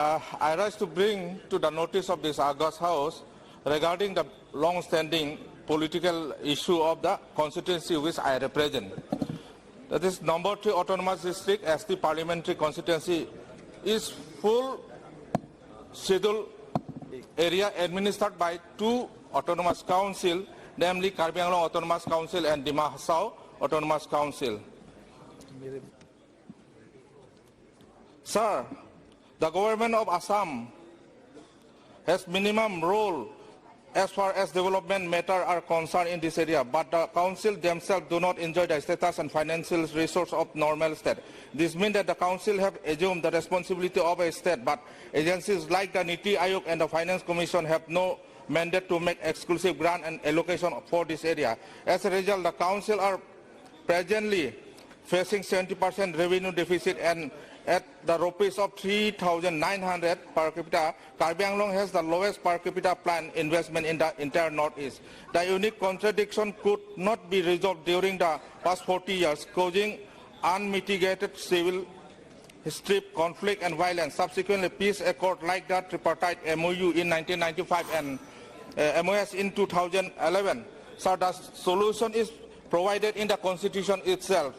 I rise to bring to the notice of this August House regarding the long-standing political issue of the constituency which I represent. That is, number 3 autonomous district as the parliamentary constituency is full scheduled area administered by 2 autonomous council, namely Karbi Anglong Autonomous Council and Dima Hasao Autonomous Council. Sir, the government of Assam has minimum role as far as development matters are concerned in this area, but the council themselves do not enjoy the status and financial resource of normal state. This means that the council have assumed the responsibility of a state, but agencies like the Niti Aayog and the Finance Commission have no mandate to make exclusive grant and allocation for this area. As a result, the council are presently facing 70% revenue deficit, and at the rupees of 3,900 per capita, Karbi Anglong has the lowest per capita planned investment in the entire Northeast. The unique contradiction could not be resolved during the past 40 years, causing unmitigated civil history, conflict and violence. Subsequently, peace accord like the tripartite MOU in 1995 and MOS in 2011. So the solution is provided in the Constitution itself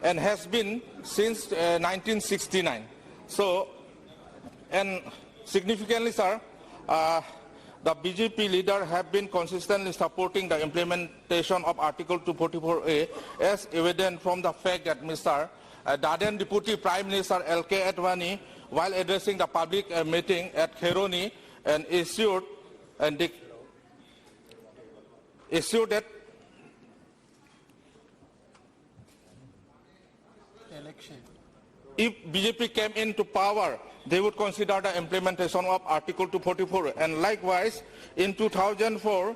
and has been since 1969. So, and significantly, sir, the BJP leader have been consistently supporting the implementation of Article 244A, as evident from the fact that Mr. Daden Deputy Prime Minister L.K. Advani, while addressing the public meeting at Khaironi, and issued that if BJP came into power, they would consider the implementation of Article 244. And likewise, in 2004,